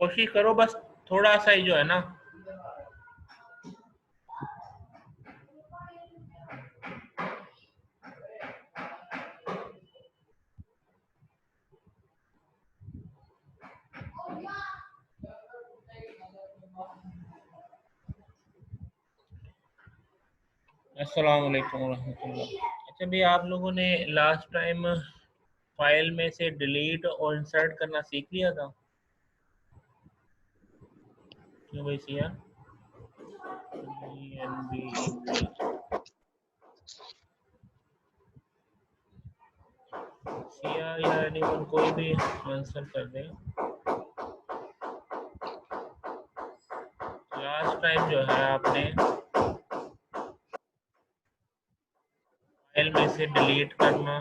कोशिश करो बस थोड़ा सा ही जो है ना। अस्सलाम वालेकुम रहमतुल्लाह। अच्छा भाई, आप लोगों ने लास्ट टाइम फाइल में से डिलीट और इंसर्ट करना सीख लिया था? क्यों भाई सिया? सिया या एनीवन कोई भी आंसर कर दे। लास्ट टाइम जो है आपने फाइल में से डिलीट करना,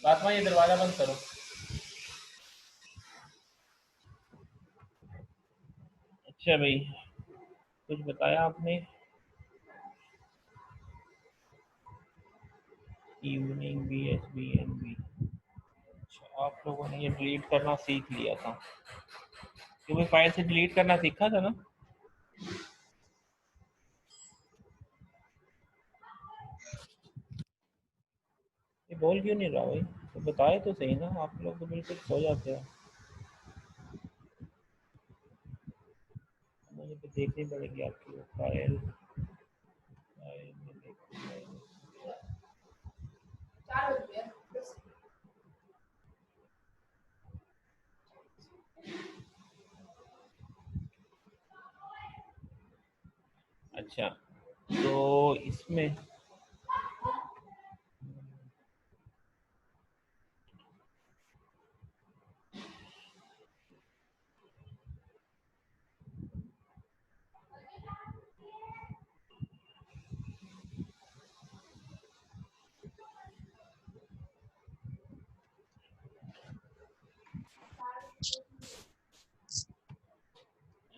फातिमा ये दरवाजा बंद करो। अच्छा भाई, कुछ बताया आपने? Evening B S B N B. अच्छा, आप लोगों ने ये डिलीट करना सीख लिया था, क्योंकि फाइल से डिलीट करना सीखा था ना? ये बोल क्यों नहीं रहा भाई? तो बताए तो सही ना, आप लोग तो बिल्कुल खो जाते हो। मुझे तो देखनी पड़ेगी आपकी वो फाइल। फाइल में देखो। अच्छा, तो इसमें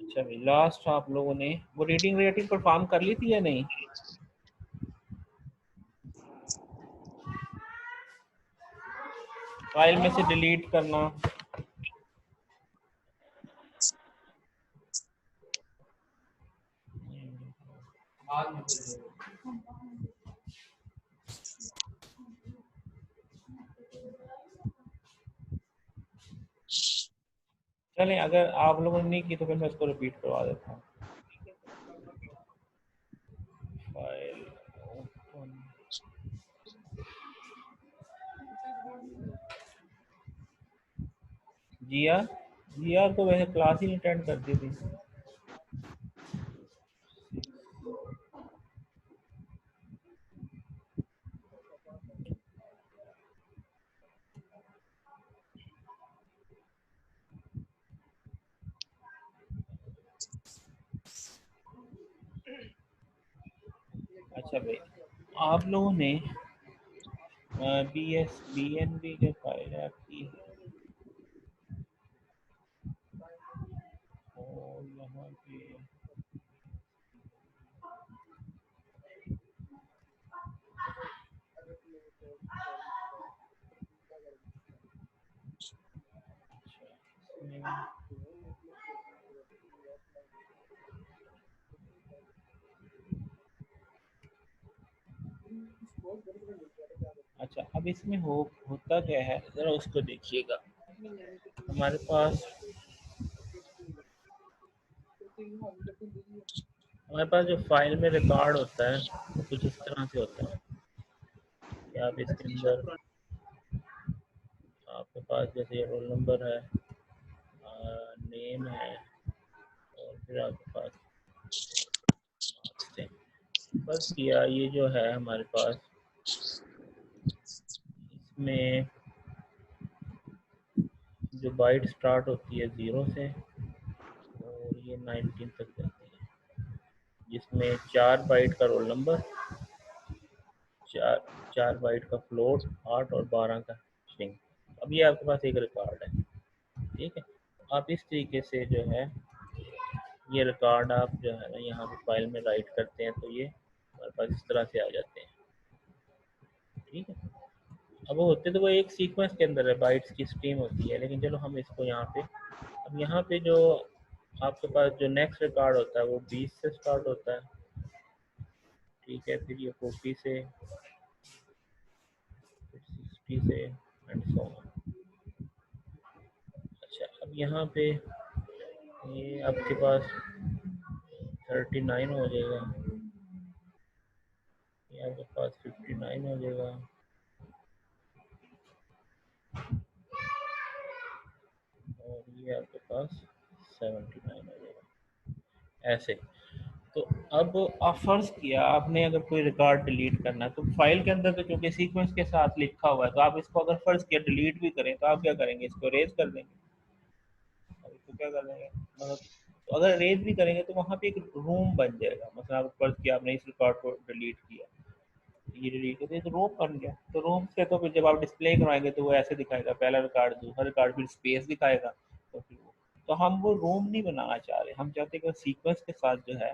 अच्छा भाई, लास्ट आप लोगों ने वो रीडिंग रेटिंग परफॉर्म कर ली थी या नहीं? फाइल में से डिलीट करना। चलें, अगर आप लोगों ने नहीं की तो फिर मैं इसको रिपीट करवा देता हूँ। File open. जीआर, जीआर तो वैसे क्लास ही अटेंड करती थी। अच्छा भाई, आप लोगों ने B S B N B जो फाइल है आपकी, और यहाँ पे इसमें, अच्छा, अब इसमें होता क्या है, ज़रा उसको देखिएगा। हमारे पास जो फाइल में रिकॉर्ड होता है वो कुछ इस तरह से होता है कि आप इसके अंदर आपके पास जैसे रोल नंबर है, नेम है, और फिर आपके पास मार्क्स थे। बस किया ये जो है हमारे पास, इसमें जो बाइट स्टार्ट होती है 0 से और ये 19 तक जाती है, जिसमें 4 बाइट का रोल नंबर, चार 4 बाइट का फ्लोट, 8 और 12 का स्ट्रिंग। अब ये आपके पास एक रिकॉर्ड है, ठीक है। आप इस तरीके से जो है ये रिकॉर्ड आप जो है ना यहाँ पे फाइल में राइट करते हैं, तो ये हमारे पास इस तरह से आ जाते हैं, ठीक है। अब वो होते तो वो एक सीक्वेंस के अंदर है, बाइट्स की स्ट्रीम होती है, लेकिन चलो हम इसको यहाँ पे, अब यहाँ पे जो आपके पास जो नेक्स्ट रिकॉर्ड होता है वो 20 से स्टार्ट होता है, ठीक है। फिर ये 40 से, फिर 60 से, एंड सो ऑन। अच्छा, अब यहाँ पे ये आपके पास 39 हो जाएगा, ये आपके पास 59 हो जाएगा, और ये आपके पास 79 हो जाएगा, ऐसे। तो अब आप फर्ज किया आपने अगर कोई रिकॉर्ड डिलीट करना है, तो फाइल के अंदर तो चूंकि सीक्वेंस के साथ लिखा हुआ है, तो आप इसको अगर फर्ज किया डिलीट भी करें तो आप क्या करेंगे, इसको रेज कर देंगे। अब इसको क्या कर देंगे, मतलब तो अगर रेज भी करेंगे तो वहाँ पे एक रूम बन जाएगा। मतलब आप फर्ज किया आपने इस रिकॉर्ड को डिलीट किया, ये डिलीट कर दिया तो रोम बन गया। तो रोम से तो फिर जब आप डिस्प्ले करवाएंगे तो वो ऐसे दिखाएगा, पहला रिकॉर्ड, दूसरा रिकॉर्ड, फिर स्पेस दिखाएगा। तो फिर तो हम वो रोम नहीं बनाना चाह रहे, हम चाहते हैं कि सीक्वेंस के साथ जो है,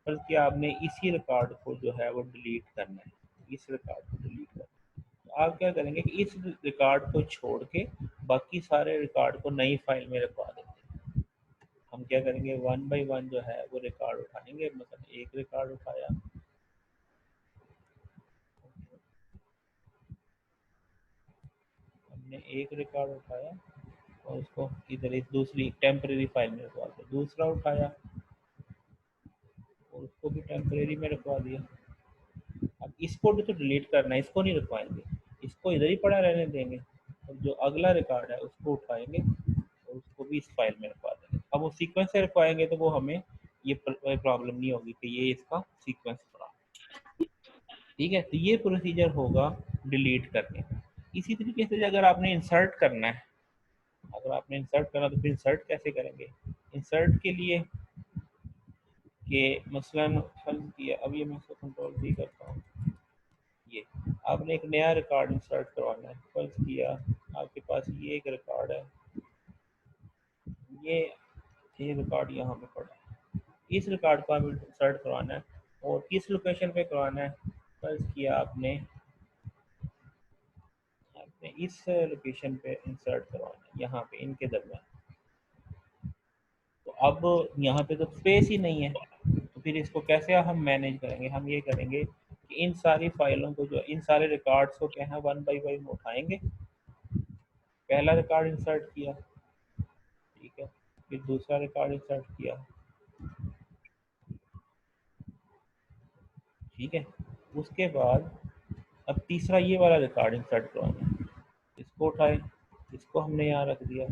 बल्कि आपने इसी रिकॉर्ड को जो है वो डिलीट करना है, इस रिकॉर्ड को डिलीट करना है। तो आप क्या करेंगे कि इस रिकॉर्ड को छोड़ के बाकी सारे रिकॉर्ड को नई फाइल में रखवा देंगे। हम क्या करेंगे, वन बाई वन जो है वो रिकॉर्ड उठाएंगे। मतलब एक रिकॉर्ड उठाया, हमने एक रिकॉर्ड उठाया और उसको इधर इस दूसरी टेम्परेरी फाइल में रखवा दिया, दूसरा उठाया और उसको भी टेम्परेरी में रखवा दिया। अब इसको भी तो डिलीट करना है, इसको नहीं रखवाएंगे, इसको इधर ही पड़ा रहने देंगे, और जो अगला रिकॉर्ड है उसको उठाएंगे और उसको भी इस फाइल में रखवा देंगे। अब वो सीक्वेंस से रखवाएंगे तो वो हमें ये प्रॉब्लम नहीं होगी कि ये इसका सीक्वेंस पड़ा, ठीक है। तो ये प्रोसीजर होगा डिलीट करने का। इसी तरीके से अगर आपने इंसर्ट करना है, अगर आपने इंसर्ट करना तो फिर इंसर्ट कैसे करेंगे। इंसर्ट के लिए कि मसलन फर्ज किया, अब ये मैं इसको कंट्रोल भी करता हूँ, ये आपने एक नया रिकॉर्ड इंसर्ट करवाना है। फर्ज किया आपके पास ये एक रिकॉर्ड है, ये ये रिकॉर्ड यहाँ पे पड़ा है, इस रिकॉर्ड को हमें इंसर्ट करवाना है और किस लोकेशन पे करवाना है। फर्ज किया आपने आपने इस लोकेशन पे इंसर्ट करवाना है, यहाँ पे इनके दरमियान। तो अब यहाँ पे तो स्पेस ही नहीं है, तो फिर इसको कैसे हम मैनेज करेंगे। हम ये करेंगे कि इन सारी फाइलों को, जो इन सारे रिकॉर्ड्स को क्या है, वन बाई वन उठाएंगे। पहला रिकॉर्ड इंसर्ट किया, ठीक है, फिर दूसरा रिकॉर्ड इंसर्ट किया, ठीक है। उसके बाद अब तीसरा ये वाला रिकॉर्ड इंसर्ट करवाना है, इसको उठाए, इसको हमने यहाँ रख दिया,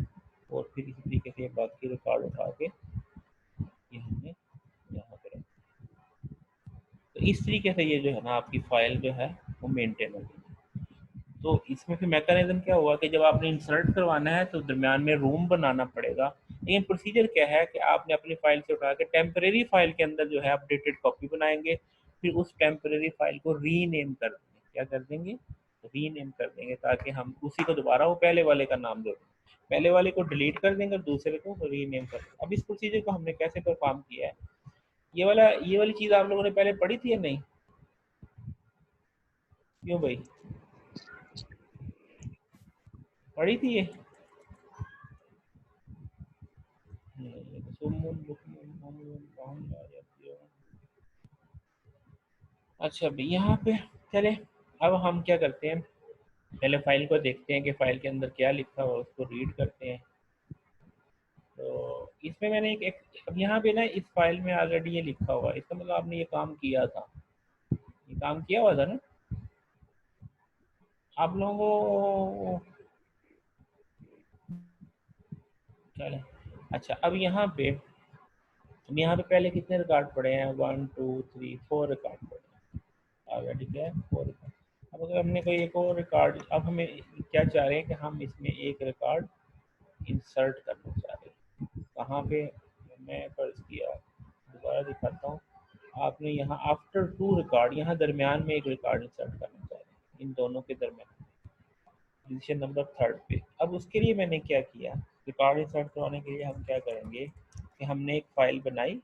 और फिर इसी तरीके से बाकी रिकॉर्ड उठा के ये हमने यहाँ पे रख दिया। तो इस तरीके से ये जो है ना आपकी फाइल जो है वो मेंटेन होगी। तो इसमें फिर मैकेनिज्म क्या हुआ कि जब आपने इंसर्ट करवाना है तो दरमियान में रूम बनाना पड़ेगा। लेकिन प्रोसीजर क्या है कि आपने अपनी फाइल से उठा के टेम्परेरी फाइल के अंदर जो है अपडेटेड कॉपी बनाएंगे, फिर उस टेम्परेरी फाइल को रीनेम कर देंगे। क्या कर देंगे, रीनेम कर देंगे, ताकि हम उसी को दोबारा वो पहले वाले का नाम दे दें। पहले वाले को डिलीट कर देंगे और दूसरे को रीनेम कर देंगे। अब इस प्रोसीजर को हमने कैसे परफॉर्म किया है, ये वाली चीज़ आप लोगों ने पहले पढ़ी थी या नहीं, क्यों भाई, पढ़ी थी ये। अच्छा भाई, यहाँ पे चले, अब हम क्या करते हैं, पहले फाइल को देखते हैं कि फाइल के अंदर क्या लिखा हुआ है, उसको रीड करते हैं। तो इसमें मैंने अब यहाँ पे ना इस फाइल में ऑलरेडी ये लिखा हुआ है, इसका मतलब आपने ये काम किया था, ये काम किया हुआ था ना आप लोगों को। चले अच्छा, अब यहाँ पे पहले कितने रिकॉर्ड पड़े हैं, 1 2 3 4 रिकॉर्ड पड़े हैं ऑलरेडी, क्या है 4 रिकॉर्ड। अब अगर हमने कोई एक और रिकॉर्ड, अब हमें क्या चाह रहे हैं कि हम इसमें एक रिकॉर्ड इंसर्ट करना चाह रहे हैं। कहाँ पे, मैं फर्ज किया दोबारा दिखाता हूँ। आपने यहाँ आफ्टर 2 रिकॉर्ड, यहाँ दरमियान में एक रिकॉर्ड इंसर्ट करना चाह रहे हैं, इन दोनों के दरमियान, पोजीशन नंबर 3 पे। अब उसके लिए मैंने क्या किया, रिकॉर्ड इंसर्ट करवाने के लिए हम क्या करेंगे कि हमने एक फ़ाइल बनाई,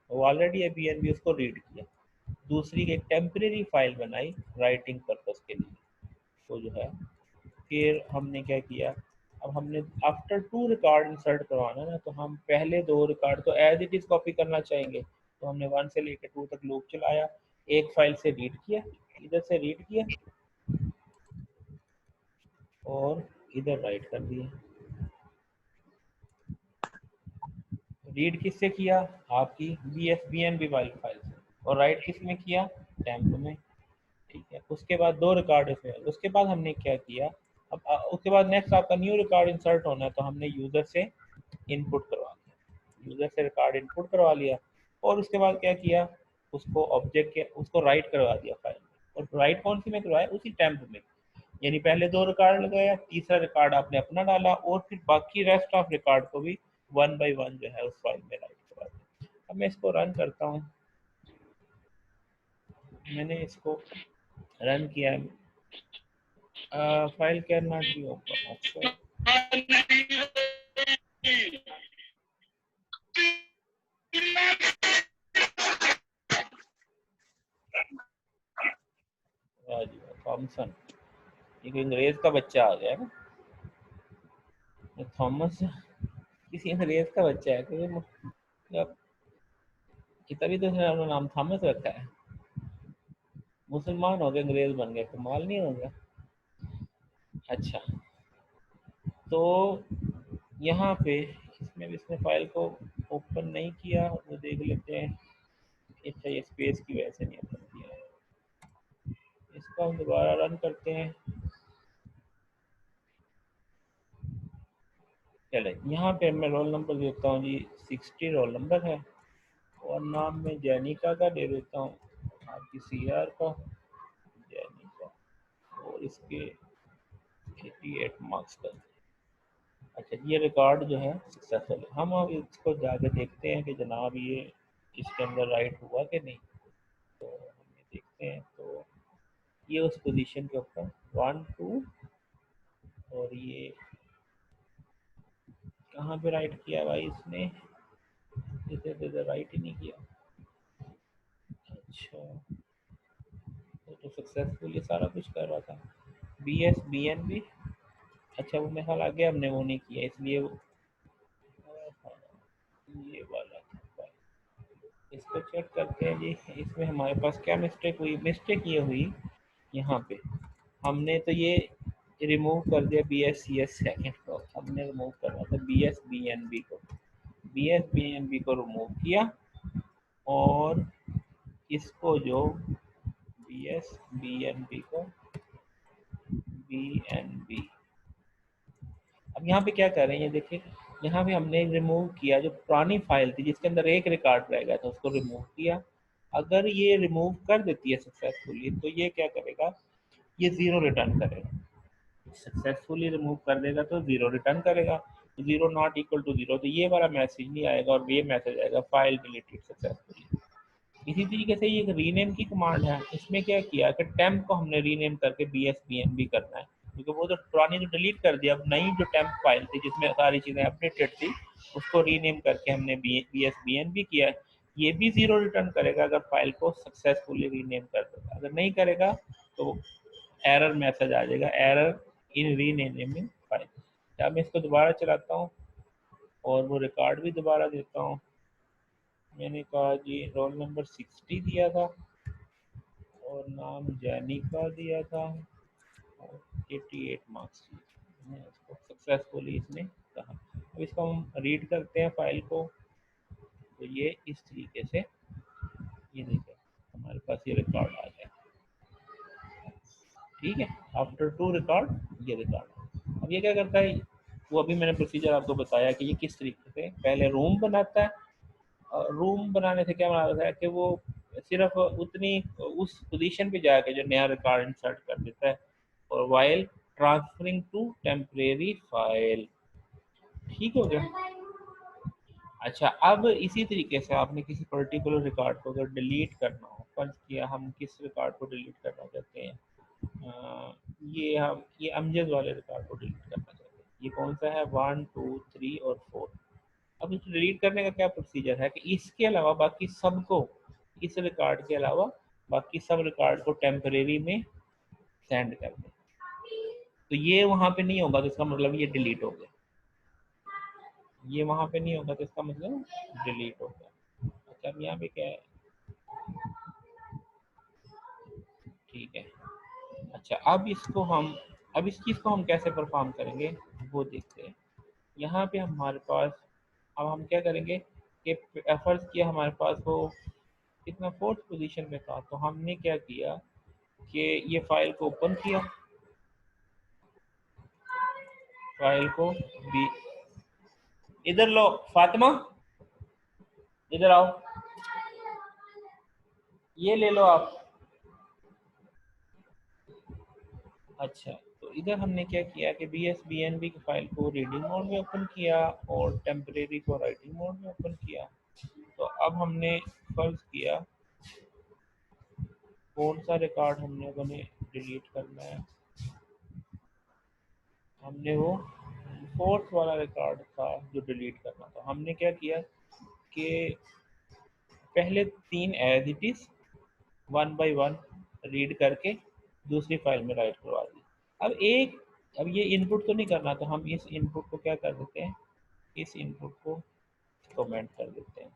वो ऑलरेडी अभी एन उसको रीड किया। दूसरी एक टेम्परेरी फाइल बनाई राइटिंग पर्पस के लिए, वो जो है। फिर हमने क्या किया, अब हमने आफ्टर 2 रिकॉर्ड इंसर्ट करवाना ना, तो हम पहले 2 रिकॉर्ड तो एज इट इज़ कॉपी करना चाहेंगे। तो हमने 1 से लेकर 2 तक लूप चलाया, एक फाइल से रीड किया, इधर से रीड किया और इधर राइट कर दिया। रीड किससे किया, आपकी BSBNB वाली फाइल से, और राइट किस में किया, टेम्प में। ठीक है, उसके बाद 2 रिकॉर्ड इसमें, उसके बाद हमने क्या किया, अब उसके बाद नेक्स्ट आपका न्यू रिकॉर्ड इंसर्ट होना है, तो हमने यूज़र से इनपुट करवा दिया, यूज़र से रिकॉर्ड इनपुट करवा लिया। और उसके बाद क्या किया, उसको ऑब्जेक्ट के उसको राइट करवा दिया फाइल में। और राइट कौन सी में करवाया, उसी टेम्प में। यानी पहले 2 रिकॉर्ड लगाया, तीसरा रिकॉर्ड आपने अपना डाला, और फिर बाकी रेस्ट ऑफ रिकॉर्ड को भी 1 बाय 1 जो है उस फाइल में राइट करवा दिया। अब मैं इसको रन करता हूँ, मैंने इसको रन किया। File can not be open, अच्छा थॉमसन, ये कोई अंग्रेज का बच्चा आ गया है ना, थॉमस किसी अंग्रेज का बच्चा है कोई, मतलब कि तभी तो उसने अपना नाम थॉमस रखा है। मुसलमान हो गए, अंग्रेज बन गए, कमाल नहीं हो गया। अच्छा, तो यहाँ पे इसमें भी इसने फाइल को ओपन नहीं किया, वो देख लेते हैं। अच्छा, ये स्पेस की वजह से नहीं ओपन किया है, इसको हम दोबारा रन करते हैं। चले, यहाँ पे मैं रोल नंबर देता हूँ जी, 60 रोल नंबर है, और नाम में जैनिका का दे देता हूँ, आपकी CR का, जैनिका, और इसके 88 मार्क्स का। अच्छा, ये रिकॉर्ड जो है सक्सेसफुल है। हम अब इसको जाके देखते हैं कि जनाब ये इसके अंदर राइट हुआ कि नहीं। तो हम ये देखते हैं, तो ये उस पोजीशन के ऊपर 1 2, और ये कहाँ पे राइट किया भाई इसने, इधर राइट ही नहीं किया। अच्छा, तो सक्सेसफुल ये सारा कुछ कर रहा था। BSBNB, अच्छा वो मेरे ख्याल आगे हमने वो नहीं किया, इसलिए वो ये वाला था। इसको चेक करते हैं जी, इसमें हमारे पास क्या मिस्टेक हुई, मिस्टेक ये हुई यहाँ पे, हमने तो ये रिमूव कर दिया BSCS सेकंड को, हमने रिमूव करना था BSBNB को, BSBNB को रिमूव किया, और इसको जो BSBNB को BNB, अब यहाँ पे क्या कर रहे हैं, ये देखिए, यहाँ पे हमने रिमूव किया जो पुरानी फाइल थी जिसके अंदर एक रिकॉर्ड रह गया था, उसको रिमूव किया। अगर ये रिमूव कर देती है सक्सेसफुली, तो ये क्या करेगा, ये 0 रिटर्न करेगा। सक्सेसफुली रिमूव कर देगा तो 0 रिटर्न करेगा, 0 नॉट इक्वल टू 0, तो ये वाला मैसेज नहीं आएगा, और ये मैसेज आएगा फाइल डिलीटेड सक्सेसफुली। इसी तरीके से ये रीनेम की कमांड है, इसमें क्या किया कि टेम्प को हमने रीनेम करके BSBNB करना है, क्योंकि वो तो पुरानी तो डिलीट कर दिया, अब नई जो टेम्प फाइल थी जिसमें सारी चीज़ें अपडेटेड थी, उसको रीनेम करके हमने BSBNB किया है। ये भी 0 रिटर्न करेगा अगर फाइल को सक्सेसफुली रीनेम कर देगा, अगर नहीं करेगा तो एरर मैसेज आ जाएगा, एरर इन रीनेमिंग फाइल। अब मैं इसको दोबारा चलाता हूँ और वो रिकॉर्ड भी दोबारा देता हूँ। मैंने कहा जी रोल नंबर 60 दिया था, और नाम जैनिका दिया था, 88 मार्क्स इसको सक्सेसफुली इसने कहा। अब इसको हम रीड करते हैं फाइल को, तो ये इस तरीके से, ये देखिए हमारे पास ये रिकॉर्ड आ गया। ठीक है, आफ्टर टू रिकॉर्ड ये रिकॉर्ड। अब ये क्या करता है, वो अभी मैंने प्रोसीजर आपको बताया कि ये किस तरीके से पहले रूम बनाता है। और रूम बनाने से क्या बनाता है कि वो सिर्फ उतनी उस पोजीशन पे जाके जो नया रिकॉर्ड इंसर्ट कर देता है, और while transferring to temporary file. ठीक हो गया। अच्छा, अब इसी तरीके से आपने किसी पर्टिकुलर रिकॉर्ड को अगर डिलीट करना हो, फर्ज किया हम किस रिकॉर्ड को डिलीट करना चाहते हैं, ये अमजद वाले रिकॉर्ड को डिलीट करना चाहते हैं। ये कौन सा है, 1 2 3 और 4। अब इसको डिलीट करने का क्या प्रोसीजर है कि इसके अलावा बाकी सबको, इस रिकॉर्ड के अलावा बाकी सब रिकॉर्ड को टेम्परेरी में सेंड कर दें। तो ये वहाँ पे नहीं होगा तो इसका मतलब ये डिलीट हो गया। ये वहाँ पे नहीं होगा तो इसका मतलब डिलीट हो गया। अच्छा, अब यहाँ पे क्या है, ठीक है। अच्छा, अब इस चीज़ को हम कैसे परफॉर्म करेंगे वो देखते हैं। यहाँ पे हमारे पास, अब हम क्या करेंगे कि फर्ज किया हमारे पास वो कितना फोर्थ पोजीशन में था, तो हमने क्या किया कि ये फाइल को ओपन किया, फाइल को भी, इधर लो फातिमा, इधर आओ, ये ले लो आप। अच्छा, तो इधर हमने क्या किया कि BSBNB की फाइल को रीडिंग मोड में ओपन किया और टेम्परेरी को राइटिंग मोड में ओपन किया। तो अब हमने फर्ज किया कौन सा रिकॉर्ड हमने बने डिलीट करना है, हमने वो फोर्थ वाला रिकॉर्ड था जो डिलीट करना था। हमने क्या किया कि पहले 3 as it is 1 by 1 read करके दूसरी फाइल में राइट करवा दी। अब ये इनपुट तो नहीं करना, तो हम इस इनपुट को क्या कर देते हैं, इस इनपुट को कमेंट कर देते हैं,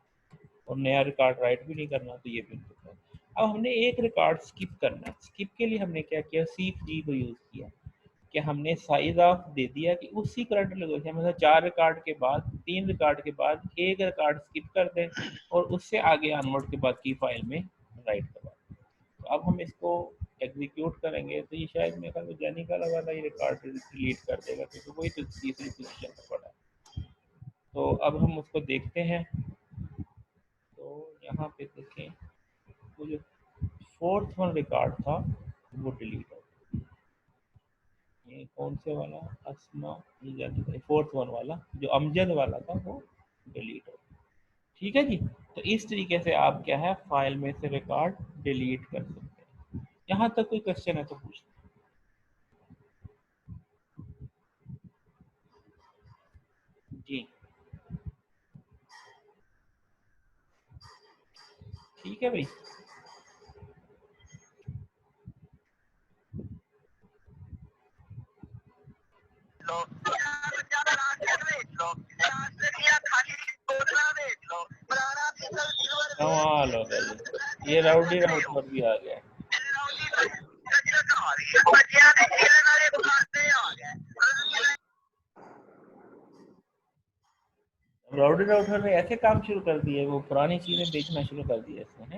और नया रिकॉर्ड राइट भी नहीं करना, तो ये भी इनपुट है। अब हमने एक रिकॉर्ड स्किप करना है। स्किप के लिए हमने क्या किया, CG को यूज़ किया कि हमने साइज ऑफ दे दिया कि उसी करंट लोकेशन, मतलब 4 रिकॉर्ड के बाद, 3 रिकॉर्ड के बाद एक रिकॉर्ड स्किप कर दें और उससे आगे ऑनवर्ड के बाद की फाइल में राइट करवा दें। तो अब हम इसको एग्जीक्यूट करेंगे तो ये शायद मेरे ख्याल में जेनिका लगा था, ये रिकॉर्ड डिलीट कर देगा क्योंकि वही तो तीसरी पोजीशन पर पड़ा है। तो अब हम उसको देखते हैं। तो यहाँ पे देखें, वो जो फोर्थ वन रिकॉर्ड था वो डिलीट हो, ये कौन से वाला, अस्मा, ये फोर्थ वन वाला जो अमजद वाला था वो डिलीट हो। ठीक है जी। तो इस तरीके से आप क्या है फाइल में से रिकॉर्ड डिलीट कर सकते हैं। यहाँ तक कोई क्वेश्चन है तो पूछ। जी ठीक है भाई। कमाल हो गया, ये राउडी राउटर भी आ गया। राउडी राउटर ने ऐसे काम शुरू कर दिए, वो पुरानी चीजें बेचना शुरू कर दिया इसने,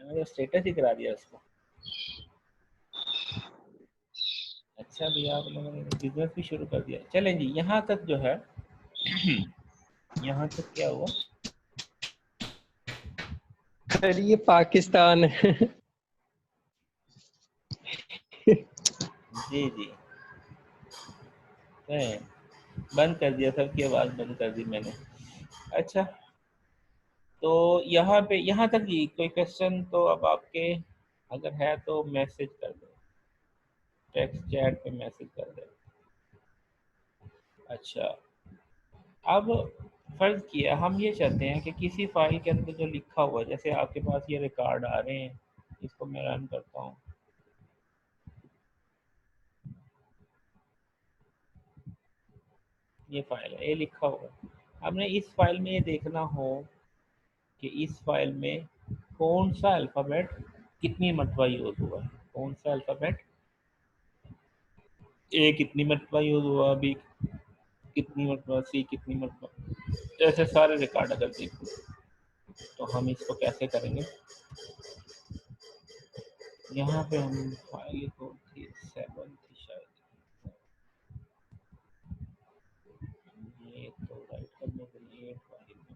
है स्टेटस ही करा दिया उसको। अच्छा भैया, आप लोगों ने बिजनेस भी शुरू कर दिया। चलें जी, यहाँ तक जो है यहाँ तक क्या हुआ, सर ये पाकिस्तान है। जी जी, है बंद कर दिया, सबकी आवाज़ बंद कर दी मैंने। अच्छा, तो यहाँ तक जी कोई क्वेश्चन तो अब आपके अगर है तो मैसेज कर दो, टेक्स्ट चैट पे मैसेज कर दो। अच्छा, अब फर्ज किया हम ये चाहते हैं कि किसी फाइल के अंदर जो लिखा हुआ है, जैसे आपके पास ये रिकॉर्ड आ रहे हैं, इसको मैं रन करता हूँ। ये फाइल है, ये लिखा हुआ है। हमने इस फाइल में ये देखना हो कि इस फाइल में कौन सा अल्फ़ाबेट कितनी मरतबा यूज़ हुआ है। कौन सा अल्फ़ाबेट, ए कितनी मरतबा यूज़ हुआ, बी कितनी मरतबा, सी कितनी मरतबा, ऐसे सारे रिकॉर्ड अगर देखें तो हम इसको कैसे करेंगे। यहाँ पे हम फाइल को थी 7 थी शायद, ये तो राइट करने के लिए फाइल में,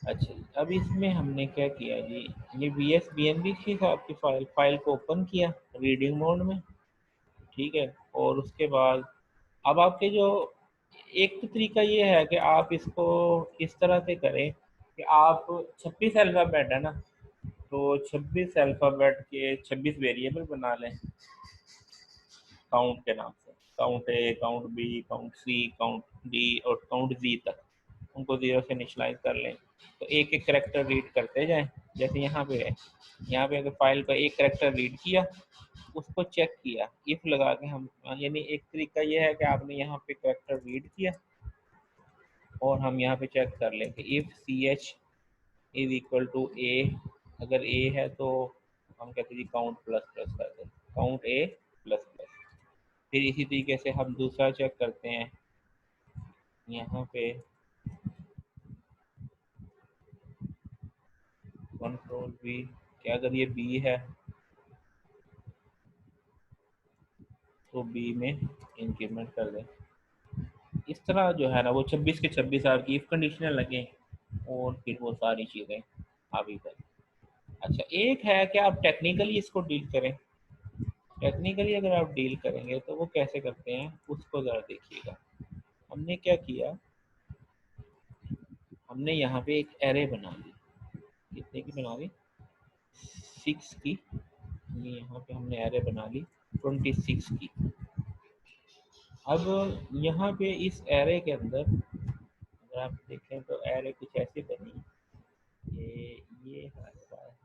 अच्छा जी। अब इसमें हमने क्या किया जी, ये VSBNB थी आपकी फाइल को ओपन किया रीडिंग मोड में, ठीक है। और उसके बाद अब आपके जो एक तो तरीका ये है कि आप इसको इस तरह से करें कि आप 26 अल्फ़ाबेट है ना, तो 26 अल्फ़ाबेट के 26 वेरिएबल बना लें काउंट के नाम से, count A, count B, count C, count D और काउंट जी तक, उनको ज़ीरो से इनिशलाइज कर लें। तो एक एक करेक्टर रीड करते जाएं, जैसे यहाँ पे है, यहाँ पे अगर फाइल का एक करेक्टर रीड किया, उसको चेक किया, इफ लगा के हम, यानी एक तरीका ये है कि आपने यहाँ पे करेक्टर रीड किया और हम यहाँ पे चेक कर लें कि if C H is equal to A, अगर ए है तो हम कहते हैं जी काउंट प्लस प्लस कर दें, काउंट ए प्लस प्लस। फिर इसी तरीके से हम दूसरा चेक करते हैं यहाँ पे, कंट्रोल बी, क्या अगर ये बी है तो बी में इंक्रीमेंट कर दें। इस तरह जो है ना वो 26 के 26 आपकी इफ कंडीशनल लगे और फिर वो सारी चीज़ें आप ही करें। अच्छा, एक है कि आप टेक्निकली इसको डील करें, टेक्निकली अगर आप डील करेंगे तो वो कैसे करते हैं उसको ज़रा देखिएगा। हमने क्या किया, हमने यहाँ पे एक एरे बना ली, कितने की बना ली, 6 की, ये यहाँ पे हमने एरे बना ली 26 की। अब यहाँ पे इस एरे के अंदर अगर आप देखें तो एरे कुछ ऐसी बनी, ये हमारे पास,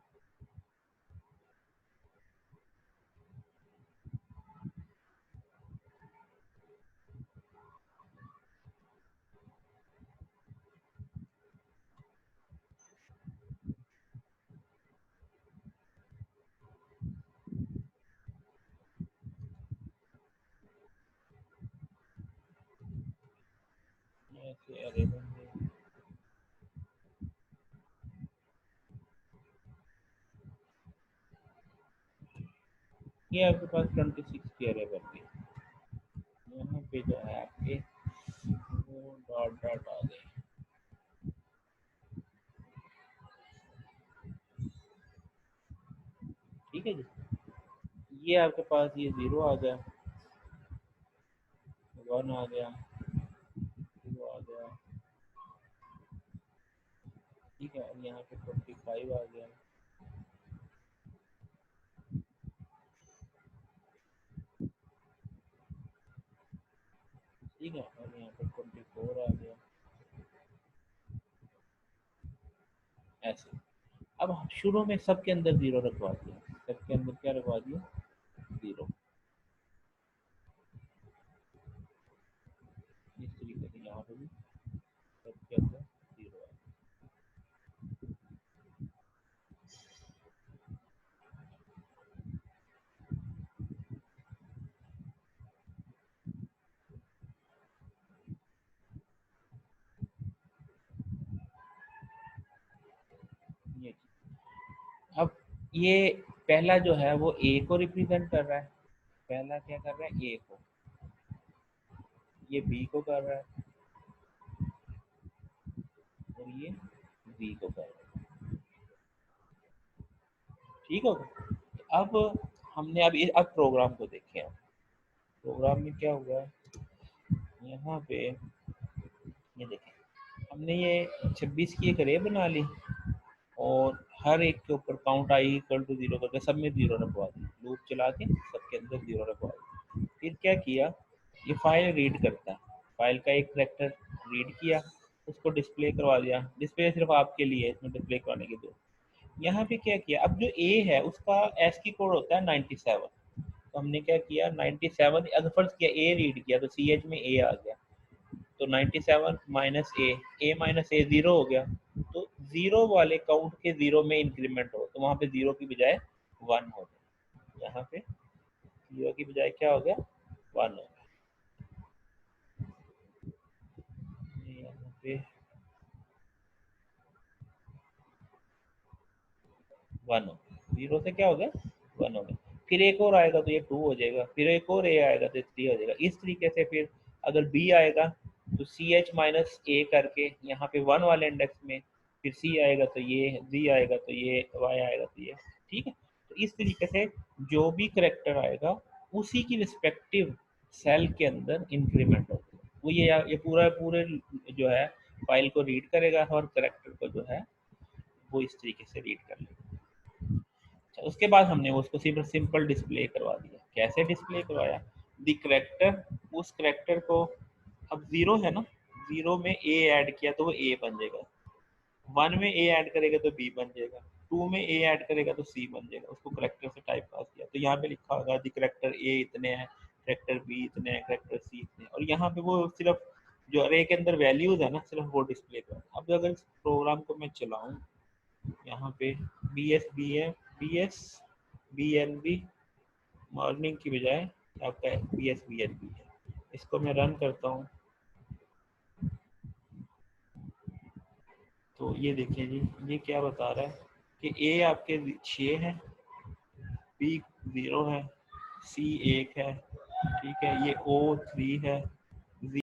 ऐसे एरे बन गए, ये आपके पास 26 की एरे बन गई। यहाँ पे जो है आपके वो डॉट डॉट आ गए, ठीक है जी। ये आपके पास ये 0 आ गया, 1 आ गया, 2 आ गया, ठीक है। और यहाँ पे 25 आ गया, ठीक है। और यहाँ पे 24 आ गया, ऐसे। अब शुरू में सबके अंदर 0 रखवा दिया, सबके अंदर क्या रखवा दिया, 0। इस तरीके से यहाँ पे भी सबके अंदर 0 आ गया। अब ये पहला जो है वो ए को रिप्रेजेंट कर रहा है, पहला क्या कर रहा है, ए को, ये बी को कर रहा है और ये बी को कर रहा है, ठीक हो गया। अब हमने अब प्रोग्राम को देखें, अब प्रोग्राम में क्या हुआ है, यहाँ पे ये देखें, हमने ये 26 की एक अरे बना ली और हर एक के ऊपर काउंट आई इक्वल टू 0 करके सब में 0 रखवा दी, लूप चला के सबके अंदर 0 रखवा दी। फिर क्या किया, ये फाइल रीड करता है, फाइल का एक करेक्टर रीड किया, उसको डिस्प्ले करवा दिया, डिस्प्ले सिर्फ आपके लिए, इसमें डिस्प्ले करवाने के दो। यहाँ पे क्या किया, अब जो ए है उसका एस्की कोड होता है 97, तो हमने क्या किया 97, अगर फर्ज किया ए रीड किया तो सी एच में ए आ गया, तो 97 माइनस ए माइनस ए 0 हो गया, तो 0 वाले काउंट के 0 में इंक्रीमेंट हो, तो वहाँ पे 0 की बजाय 1 हो गया, यहाँ पे 0 की बजाय क्या हो गया 1 हो गया, यहाँ पे 1 हो गया, 0 से क्या हो गया 1 हो गया, फिर एक और आएगा तो ये 2 हो जाएगा, फिर एक और ए आएगा तो 3 हो जाएगा। इस तरीके से फिर अगर बी आएगा तो सी एच माइनस ए करके यहाँ पे 1 वाले इंडेक्स में, फिर सी आएगा तो ये, जी आएगा तो ये, वाई आएगा तो ये, ठीक है। तो इस तरीके से जो भी करेक्टर आएगा उसी की रिस्पेक्टिव सेल के अंदर इंक्रीमेंट होगा, वो ये पूरा पूरे जो है फाइल को रीड करेगा और करेक्टर को जो है वो इस तरीके से रीड कर लेगा। उसके बाद हमने उसको सिंपल डिस्प्ले करवा दिया। कैसे डिस्प्ले करवाया, दी करेक्टर, उस करेक्टर को, अब 0 है ना, 0 में ए ऐड किया तो वो ए बन जाएगा, 1 में ए ऐड करेगा तो बी बन जाएगा, 2 में ए ऐड करेगा तो सी बन जाएगा। उसको करेक्टर से टाइप पास किया तो यहाँ पे लिखा होगा दी करेक्टर ए इतने हैं, करेक्टर बी इतने हैं, करेक्टर सी इतने हैं, और यहाँ पे वो सिर्फ जो अरे के अंदर वैल्यूज है ना सिर्फ वो डिस्प्ले कर। अब अगर इस प्रोग्राम को मैं चलाऊँ, यहाँ पे बी एल बी मॉर्निंग की बजाय आपका बी एल बी है, इसको मैं रन करता हूँ तो ये देखिए जी, ये क्या बता रहा है कि ए आपके 6 है, बी 0 है, सी 1 है, ठीक है, ये ओ 3 है,